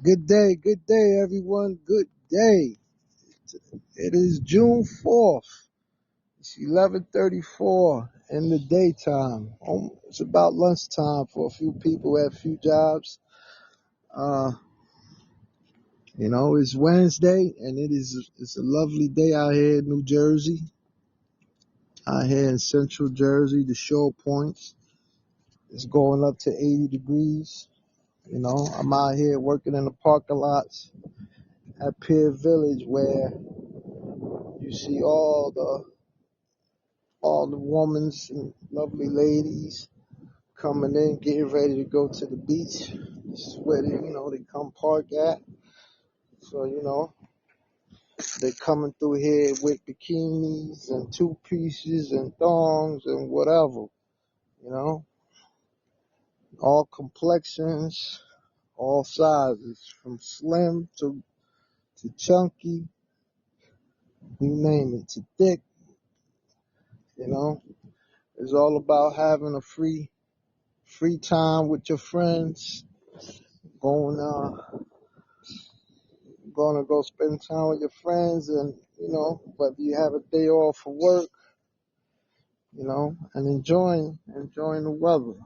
Good day, everyone. Good day. It is June 4th. It's 11:34 in the daytime. It's about lunchtime for a few people at a few jobs. Uh, it's Wednesday, and it's a lovely day out here in New Jersey, out here in Central Jersey, the Shore Points. It's going up to 80 degrees. I'm out here working in the parking lots at Pier Village, where you see all the women and lovely ladies coming in, getting ready to go to the beach. This is where they come park at. So, they're coming through here with bikinis and two pieces and thongs and whatever, you know, all complexions, all sizes, from slim to chunky, you name it, to thick, you know. It's all about having a free time with your friends, going gonna go spend time with your friends, and whether you have a day off for work, and enjoying the weather,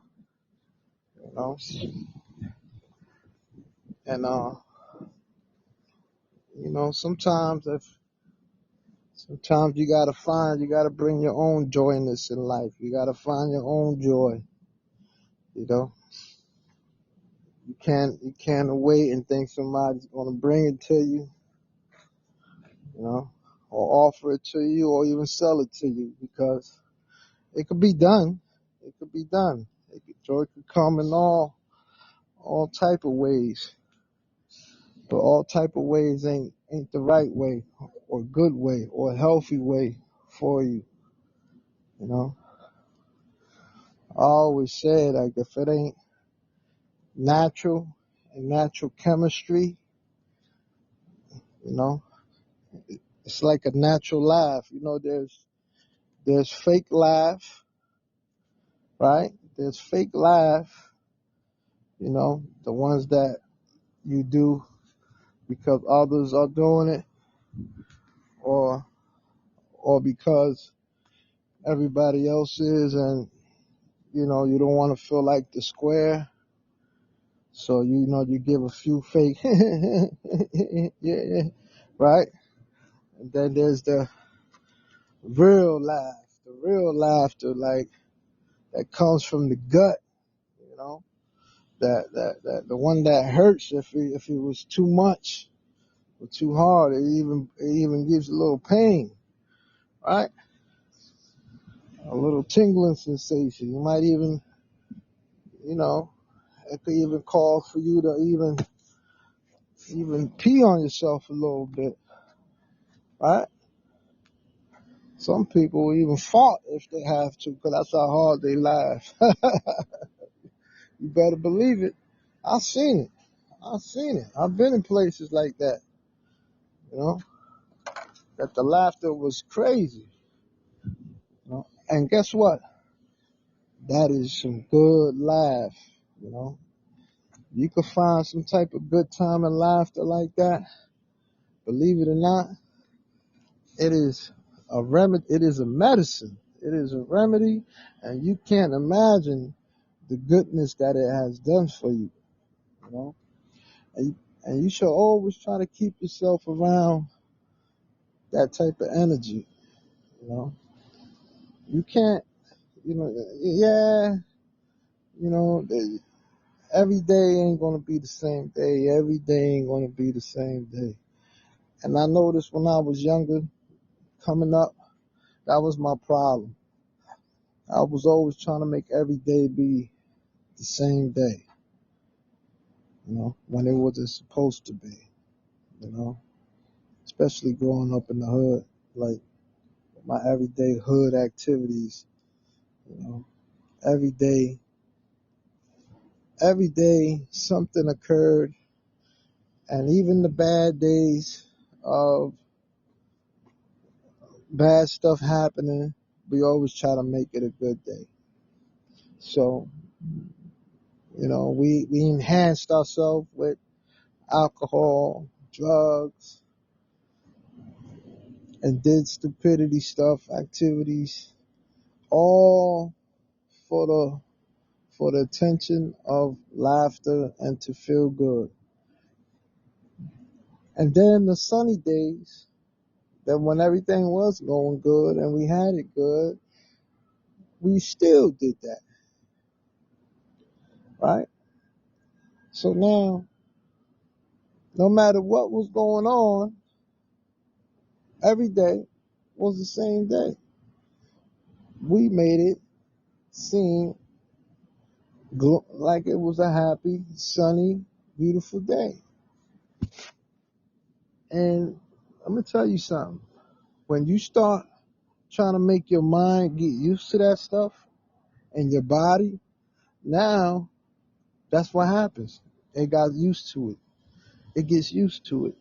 you know and sometimes you gotta bring your own joyness in life. You gotta find your own joy. you know you can't wait and think somebody's gonna bring it to you, or offer it to you, or even sell it to you, because it could be done. It could be done. Joy could come in all type of ways, but all type of ways ain't the right way, or good way, or healthy way for you. You know, I always said, like, if it ain't natural and natural chemistry, you know, it's like a natural laugh. There's fake laugh, right? There's fake laugh, the ones that you do because others are doing it, or because everybody else is, and you don't want to feel like the square, so you give a few fake yeah, right? And then there's the real laughter, like, that comes from the gut, you know, that the one that hurts if it was too much or too hard. It even gives a little pain, right? A little tingling sensation. You might even, it could even call for you to even pee on yourself a little bit, right? Some people will even fart if they have to, because that's how hard they laugh. You better believe it. I've seen it. I've been in places like that, you know, that the laughter was crazy. And guess what? That is some good laugh, you know. You could find some type of good time and laughter like that. Believe it or not, it is a remedy. It is a medicine. It is a remedy, and you can't imagine the goodness that it has done for you, you know. And you should always try to keep yourself around that type of energy, you know. You can't, yeah, you know, every day ain't gonna be the same day. Every day ain't gonna be the same day. And I noticed when I was younger, coming up, that was my problem. I was always trying to make every day be the same day, when it wasn't supposed to be, you know, especially growing up in the hood, like my everyday hood activities, you know, every day, something occurred, and even the bad days of bad stuff happening, we always try to make it a good day. So, we enhanced ourselves with alcohol, drugs, and did stupidity stuff, activities, all for the attention of laughter and to feel good. And then the sunny days, that when everything was going good and we had it good, we still did that, right? So now, no matter what was going on, every day was the same day. We made it seem like it was a happy, sunny, beautiful day. And I'm going to tell you something. When you start trying to make your mind get used to that stuff and your body, now that's what happens. It got used to it. It gets used to it.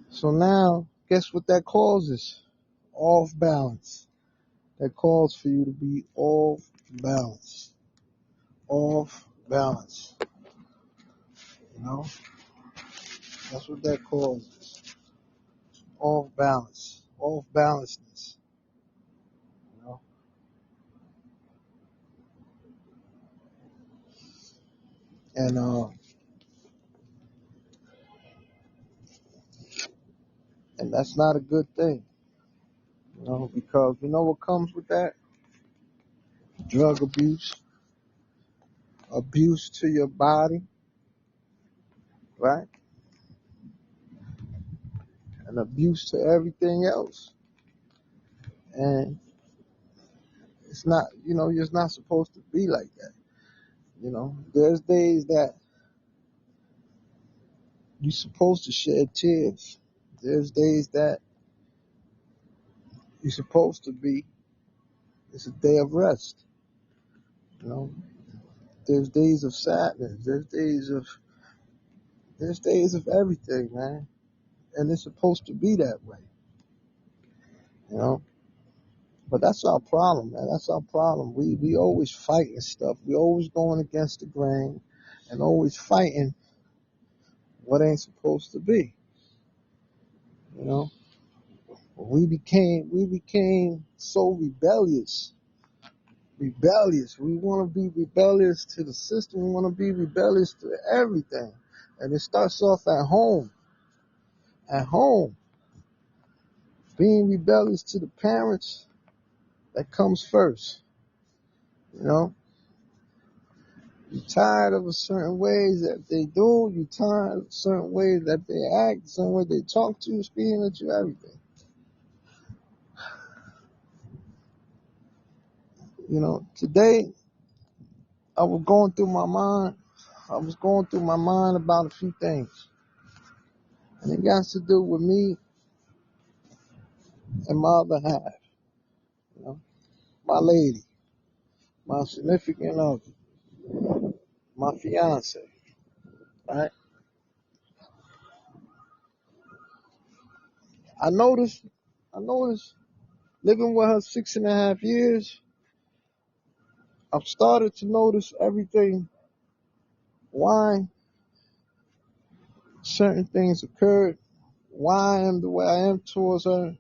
So now, guess what that causes? Off balance. That calls for you to be off balance. Off balance. You know? That's what that causes. Off balance. Off balancedness. You know? And that's not a good thing. You know, because you know what comes with that? Drug abuse, abuse to your body, right? And abuse to everything else. And it's not, you're not supposed to be like that. You know, there's days that you're supposed to shed tears. There's days that you're supposed to be, it's a day of rest. You know, there's days of sadness. There's days of everything, man. And it's supposed to be that way. You know, but that's our problem, man. That's our problem. We always fighting stuff. We always going against the grain and always fighting what ain't supposed to be. You know, we became so rebellious. We want to be rebellious to the system. We want to be rebellious to everything. And it starts off at home. At home. Being rebellious to the parents, that comes first. You know? You're tired of a certain ways that they do. You're tired of certain ways that they act, certain way they talk to you, speaking at you, everything. You know, today I was going through my mind. About a few things. And it got to do with me and my other half. You know, my lady, my significant other, my fiance, right? I noticed living with her 6.5 years, I've started to notice everything, why certain things occurred, why I am the way I am towards her,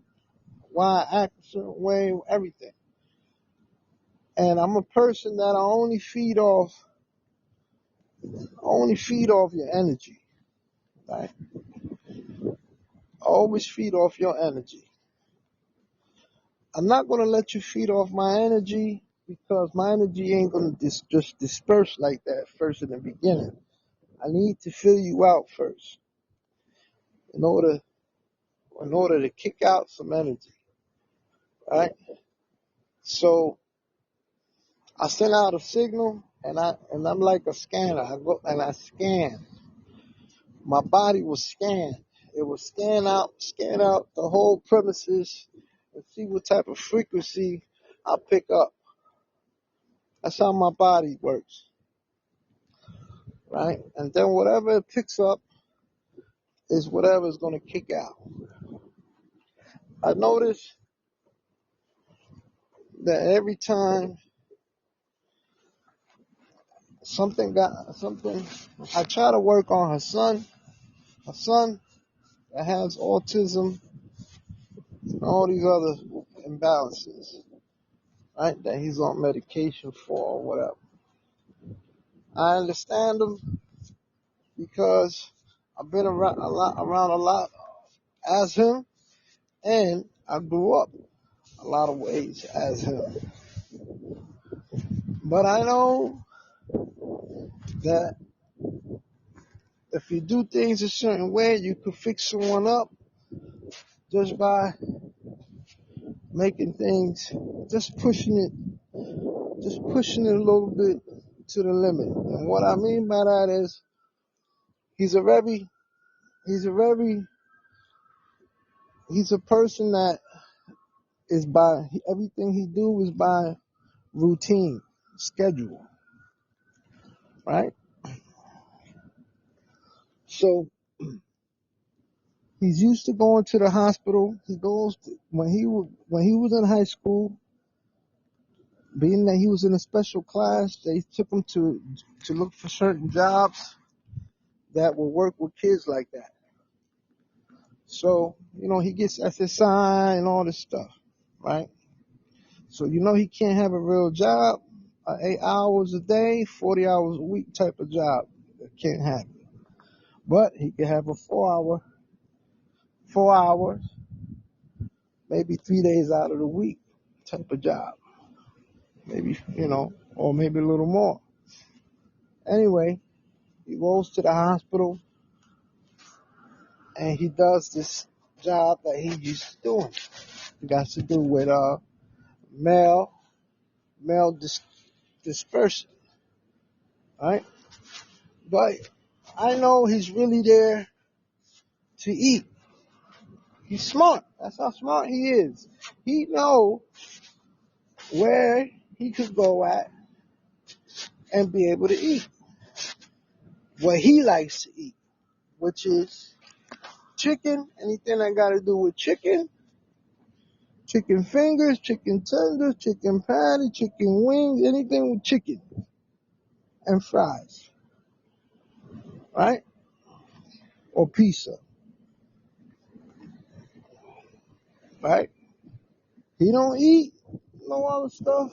why I act a certain way, everything. And I'm a person that I only feed off your energy, right? I always feed off your energy. I'm not going to let you feed off my energy because my energy ain't going to just disperse like that first in the beginning. I need to fill you out first in order to kick out some energy, right? So I send out a signal and I'm like a scanner. I go and I scan. My body will scan. It will scan out the whole premises and see what type of frequency I pick up. That's how my body works, right? And then whatever it picks up is whatever is going to kick out. I notice that every time something, I try to work on her son, a son that has autism and all these other imbalances, right? That he's on medication for or whatever. I understand him because I've been around a lot as him, and I grew up a lot of ways as him. But I know that if you do things a certain way, you could fix someone up just by making things, just pushing it a little bit to the limit. And what I mean by that is he's a person that is by, everything he do is by routine, schedule, right? So he's used to going to the hospital. He goes when he was in high school, being that he was in a special class, they took him to look for certain jobs that will work with kids like that. So, he gets SSI and all this stuff, right? So, he can't have a real job, 8 hours a day, 40 hours a week type of job. Can't have it. But he can have a 4 hours, maybe 3 days out of the week type of job. Maybe, or maybe a little more. Anyway, he goes to the hospital and he does this job that he used to doing. It got to do with mail dispersion, right? But I know he's really there to eat. He's smart. That's how smart he is. He knows where he could go at and be able to eat what he likes to eat, which is chicken, anything that got to do with chicken fingers, chicken tenders, chicken patty, chicken wings, anything with chicken and fries, right? Or pizza, right? He don't eat no other stuff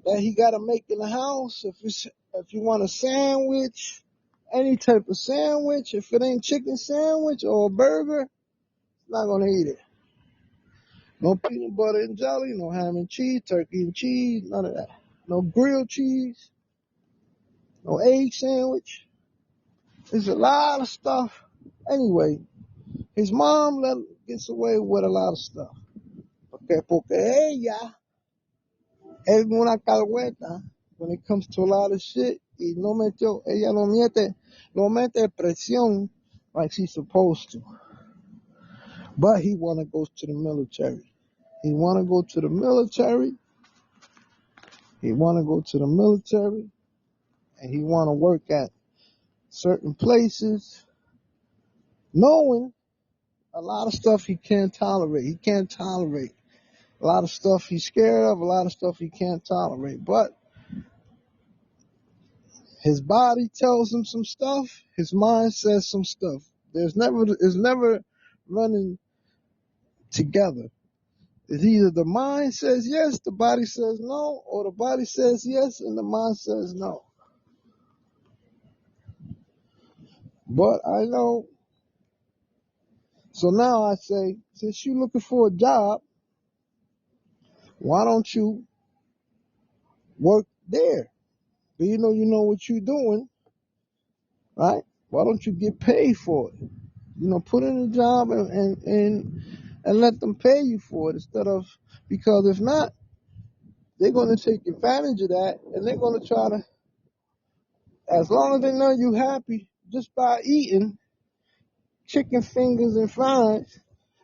that he got to make in the house. If you want a sandwich, any type of sandwich, if it ain't chicken sandwich or a burger, he's not going to eat it. No peanut butter and jelly, no ham and cheese, turkey and cheese, none of that. No grilled cheese, no egg sandwich. There's a lot of stuff. Anyway, his mom gets away with a lot of stuff. Porque ella es una calhueta when it comes to a lot of shit. Y ella no mete presión like she's supposed to. But he want to go to the military. He want to go to the military. And he want to work at certain places, knowing a lot of stuff he can't tolerate. He can't tolerate a lot of stuff he's scared of, a lot of stuff he can't tolerate. But his body tells him some stuff, his mind says some stuff. It's never running together. It's either the mind says yes, the body says no, or the body says yes and the mind says no. But I know, so now I say, since you're looking for a job, why don't you work there? But you know what you're doing, right? Why don't you get paid for it? Put in a job and let them pay you for it because if not, they're going to take advantage of that and they're going to try to, as long as they know you happy just by eating chicken fingers and fries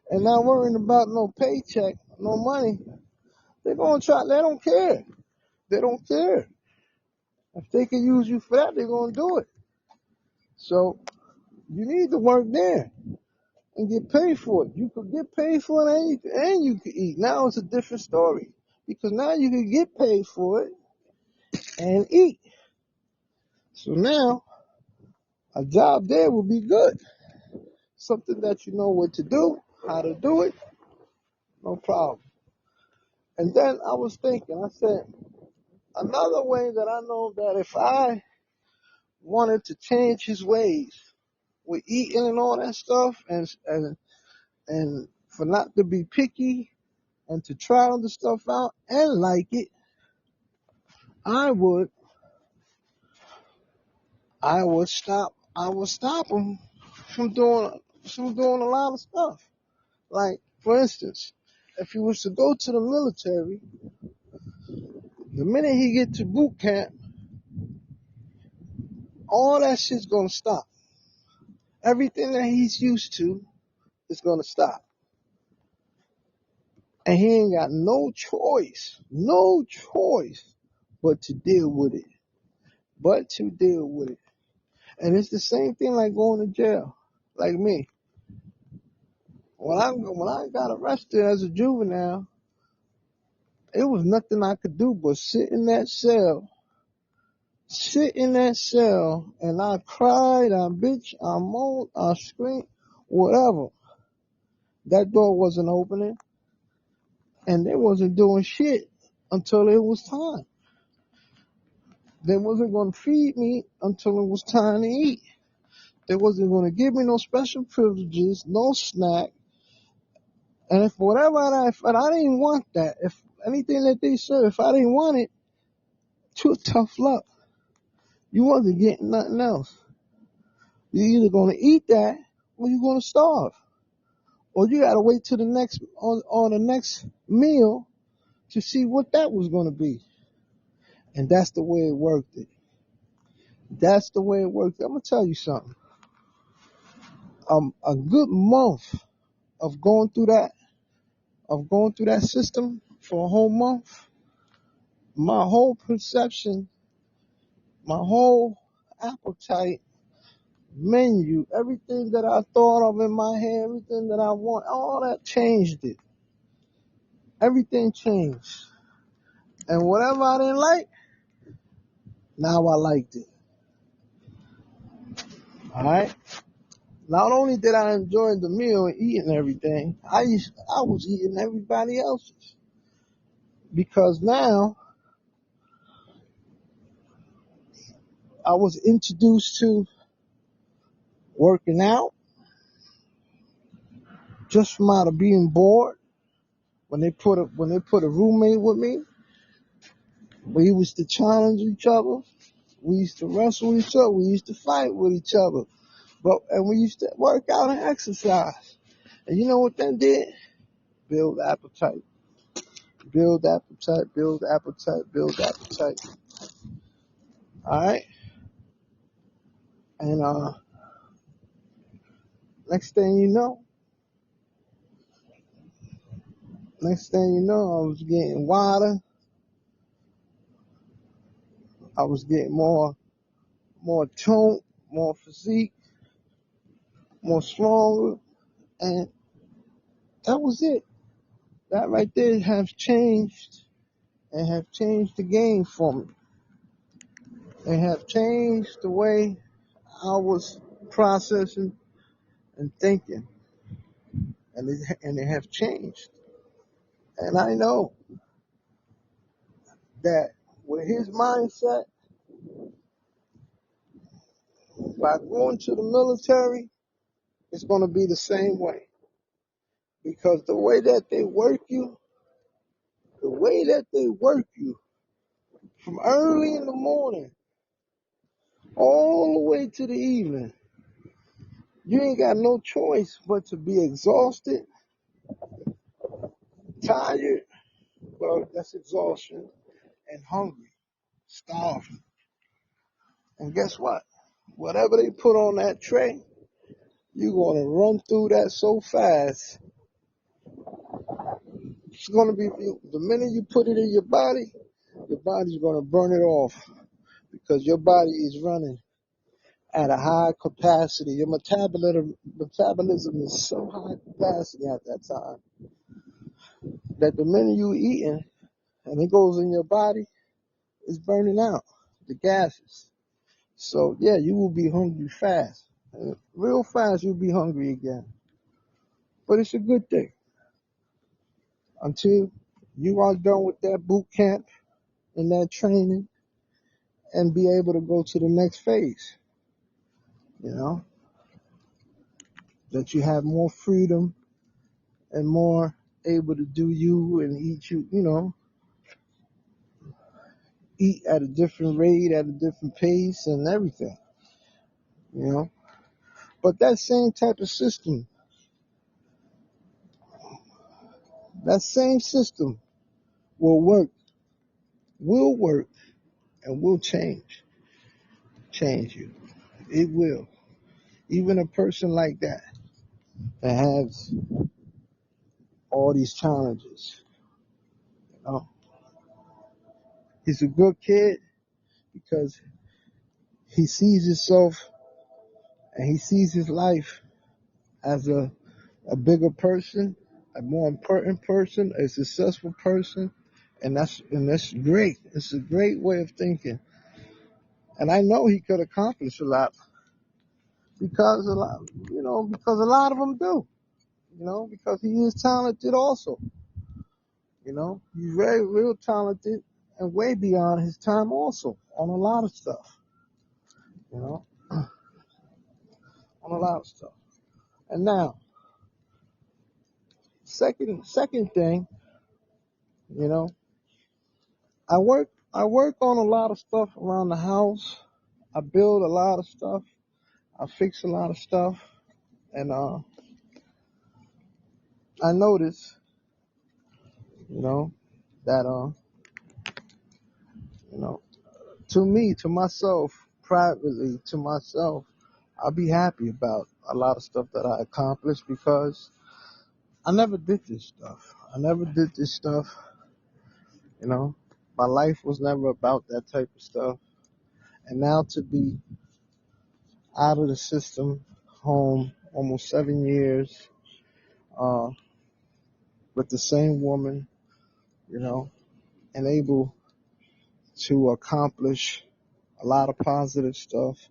and not worrying about no paycheck, no money, they're going to try, they don't care. If they can use you for that, they're going to do it. So you need to work there and get paid for it. You could get paid for it and you could eat. Now it's a different story because now you can get paid for it and eat. So now A job there would be good. Something that you know what to do, how to do it, no problem. And then I was thinking, I said, another way that I know that if I wanted to change his ways with eating and all that stuff, and for not to be picky and to try other stuff out and like it, I would stop him from doing a lot of stuff. Like, for instance, if he was to go to the military, the minute he get to boot camp, all that shit's gonna stop. Everything that he's used to is gonna stop. And he ain't got no choice but to deal with it. And it's the same thing like going to jail. Like me. When I got arrested as a juvenile, it was nothing I could do but sit in that cell, and I cried, I bitched, I moaned, I screamed, whatever. That door wasn't opening, and they wasn't doing shit until it was time. They wasn't going to feed me until it was time to eat. They wasn't going to give me no special privileges, no snack. And if I didn't want that, if anything that they served, if I didn't want it, too tough luck. You wasn't getting nothing else. You're either going to eat that or you're going to starve. Or you got to wait till the next, on the next meal to see what that was going to be. And that's the way it worked. I'm going to tell you something. A good month of going through that system for a whole month, my whole perception, my whole appetite, menu, everything that I thought of in my head, everything that I want, all that changed it. Everything changed. And whatever I didn't like, now I liked it. Alright? Not only did I enjoy the meal and eating everything, I was eating everybody else's. Because now I was introduced to working out just from out of being bored. When they put a roommate with me, we used to challenge each other. We used to wrestle each other. We used to fight with each other. And we used to work out and exercise. And you know what that did? Build appetite. Build appetite, build appetite, build appetite. Alright? And next thing you know, I was getting wider. I was getting more toned, more physique, more stronger. And that was it. That right there have changed the game for me. They have changed the way I was processing and thinking. And they have changed. And I know that with his mindset, by going to the military, it's going to be the same way. Because the way that they work you from early in the morning all the way to the evening, you ain't got no choice but to be exhausted, tired, well, that's exhaustion, and hungry, starving. And guess what? Whatever they put on that tray, you're going to run through that so fast. It's going to be, the minute you put it in your body's going to burn it off because your body is running at a high capacity. Your metabolism is so high capacity at that time that the minute you eating and it goes in your body, it's burning out the gases. So yeah, you will be hungry fast. Real fast, you'll be hungry again. But it's a good thing until you are done with that boot camp and that training and be able to go to the next phase. You know, that you have more freedom and more able to do you and eat eat at a different rate, at a different pace and everything, you know. But that same type of system, that same system will work and will change you. It will. Even a person like that has all these challenges, you know, he's a good kid because he sees himself and he sees his life as a bigger person, a more important person, a successful person, and that's great. It's a great way of thinking. And I know he could accomplish a lot because because a lot of them do, because he is talented also. He's very real talented and way beyond his time also on a lot of stuff, you know, on a lot of stuff. And now, second thing, you know, I work on a lot of stuff around the house. I build a lot of stuff. I fix a lot of stuff. And I notice, you know, that you know, to me, to myself, privately, to myself, I'll be happy about a lot of stuff that I accomplished because I never did this stuff. I never did this stuff, you know. My life was never about that type of stuff. And now to be out of the system, home, almost 7 years, uh, with the same woman, you know, and able to accomplish a lot of positive stuff,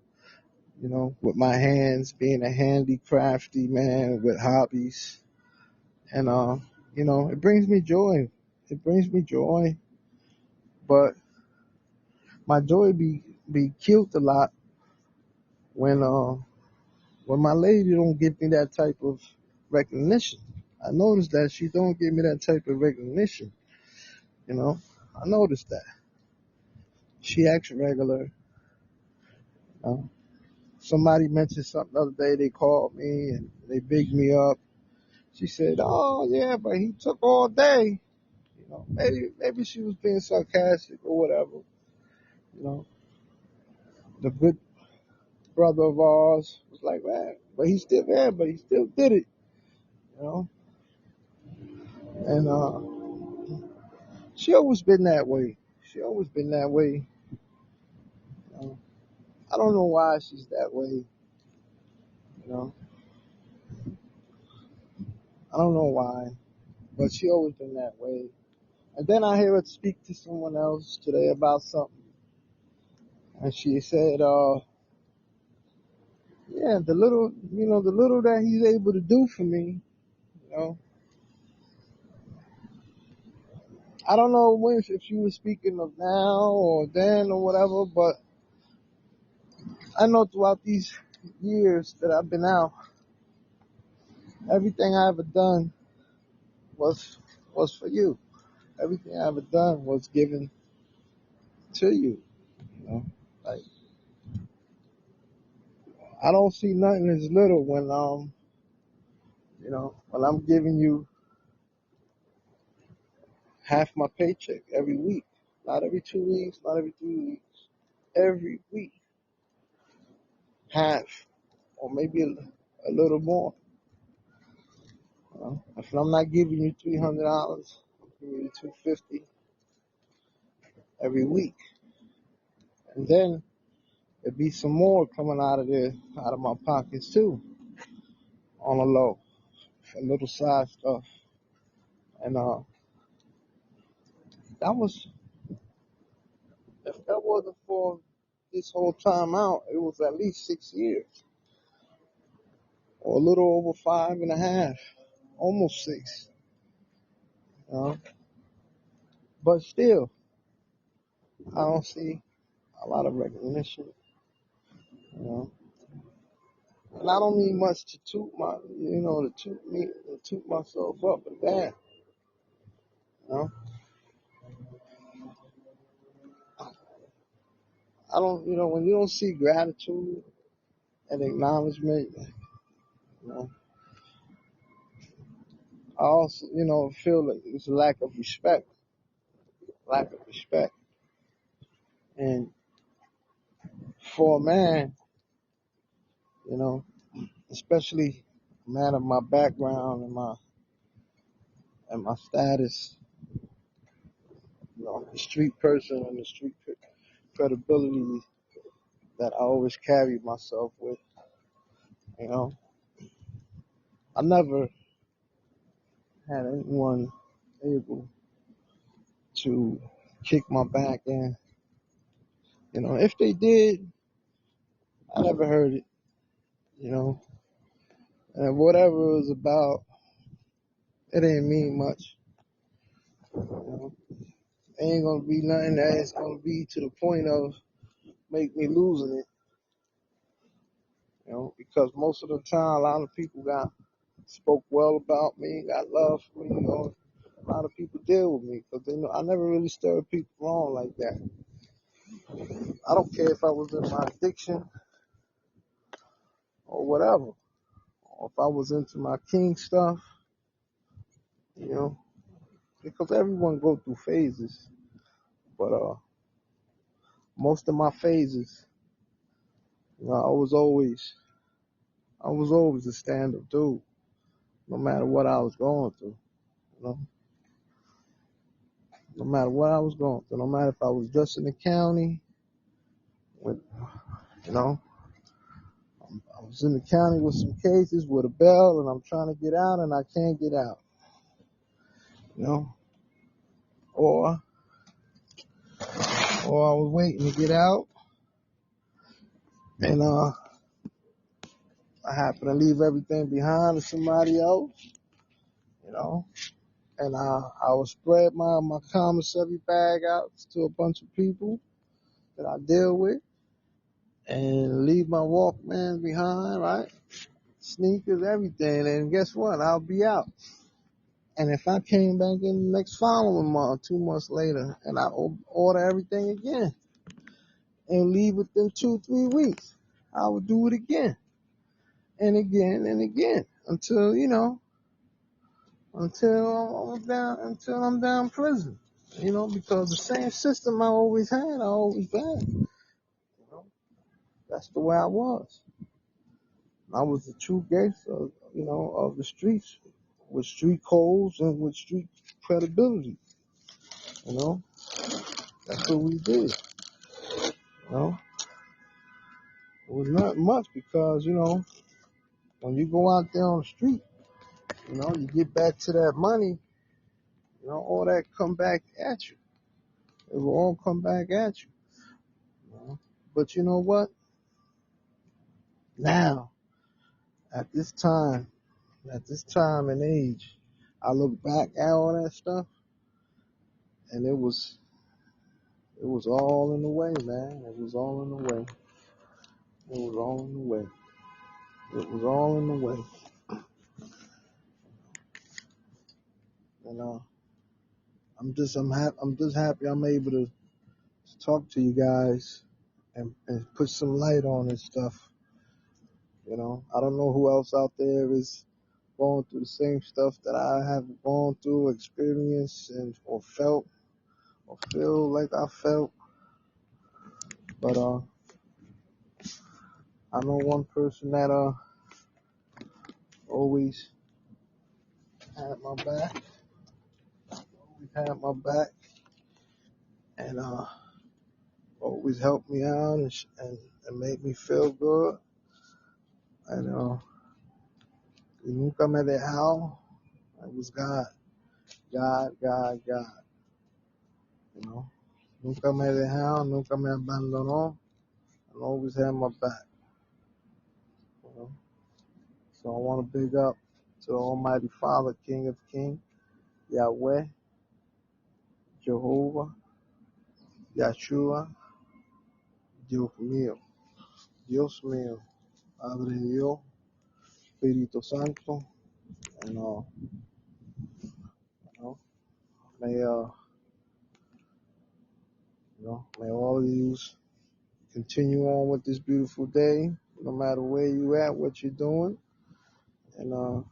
with my hands, being a handy, crafty man with hobbies. And, it brings me joy. It brings me joy, but my joy be killed a lot when my lady don't give me that type of recognition. I noticed that she don't give me that type of recognition, you know. I noticed that. She acts regular. You know? Somebody mentioned something the other day. They called me and they bigged me up. She said, "Oh yeah, but he took all day." Maybe she was being sarcastic or whatever. You know, the good brother of ours was like, "Man, but he's still there, but he still did it." You know, and she always been that way. She always been that way. You know? I don't know why she's that way. You know, I don't know why, but she always been that way. And then I hear her speak to someone else today about something. And she said, yeah, the little that he's able to do for me, you know, I don't know if she was speaking of now or then or whatever, but I know throughout these years that I've been out, everything I ever done was, was for you. Everything I ever done was given to you, you know, like, I don't see nothing as little when I'm giving you half my paycheck every week. Not every 2 weeks, not every 3 weeks. Every week, half, or maybe a little more. If I'm not giving you $300, I'm giving you $250 every week, and then there'd be some more coming out of my pockets too, on a low, for little side stuff. And that was if that wasn't for this whole time out, it was at least 6 years, or a little over 5.5, almost 6. You know? But still, I don't see a lot of recognition. You know? And I don't need much to toot myself up and down. You know? I don't, when you don't see gratitude and acknowledgement, you know, I also, feel like it's a lack of respect. And for a man, you know, especially a man of my background and my status, the street person and the street credibility that I always carried myself with, you know, I never had anyone able to kick my back in. If they did, I never heard it, and whatever it was about, it didn't mean much. It ain't gonna be nothing that it's gonna be to the point of make me losing it, because most of the time a lot of people spoke well about me, got love for me, a lot of people deal with me because they know I never really stirred people wrong like that. I don't care if I was in my addiction or whatever, or if I was into my king stuff, because everyone go through phases, but most of my phases, I was always a stand-up dude, no matter what I was going through, no matter what I was going through, no matter if I was just in the county, with, I was in the county with some cases with a bail, and I'm trying to get out, and I can't get out, or I was waiting to get out, and I happened to leave everything behind to somebody else, and I would spread my commissary bag out to a bunch of people that I deal with, and leave my Walkman behind, right? Sneakers, everything, and guess what? I'll be out. And if I came back in the next following month, 2 months later, and I order everything again and leave within 2-3 weeks, I would do it again and again and again until I'm down prison. Because the same system I always had. That's the way I was. I was the true gangster, of the streets, with street codes and with street credibility. That's what we did. It was not much because, when you go out there on the street, you get back to that money, all that come back at you. It will all come back at you. But you know what? Now, at this time and age, I look back at all that stuff, and it was all in the way, man. It was all in the way. It was all in the way. It was all in the way. And I'm just happy I'm able to talk to you guys and put some light on this stuff. I don't know who else out there is going through the same stuff that I have gone through, experienced, or felt, or feel like I felt. But I know one person that always had my back, and always helped me out and made me feel good. And y nunca me dejado. It was God. Nunca me dejado, nunca me abandonó. and always have my back. You know? So I want to big up to the Almighty Father, King of Kings, Yahweh, Jehovah, Yahshua, Dios mío, Dios mío, Padre Dios, Espíritu Santo, and you know, may may all of you continue on with this beautiful day, no matter where you at, what you're doing, and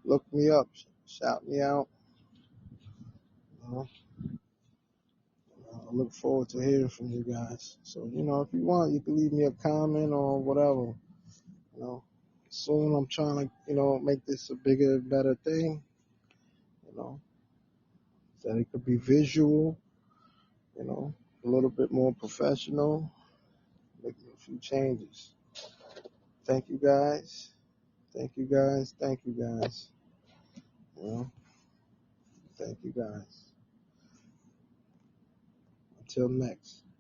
look me up, shout me out. You know, I look forward to hearing from you guys. So if you want, you can leave me a comment or whatever. Soon I'm trying to make this a bigger, better thing. That it could be visual. A little bit more professional. Making a few changes. Thank you guys. Thank you guys. Thank you guys. Thank you guys. Until next.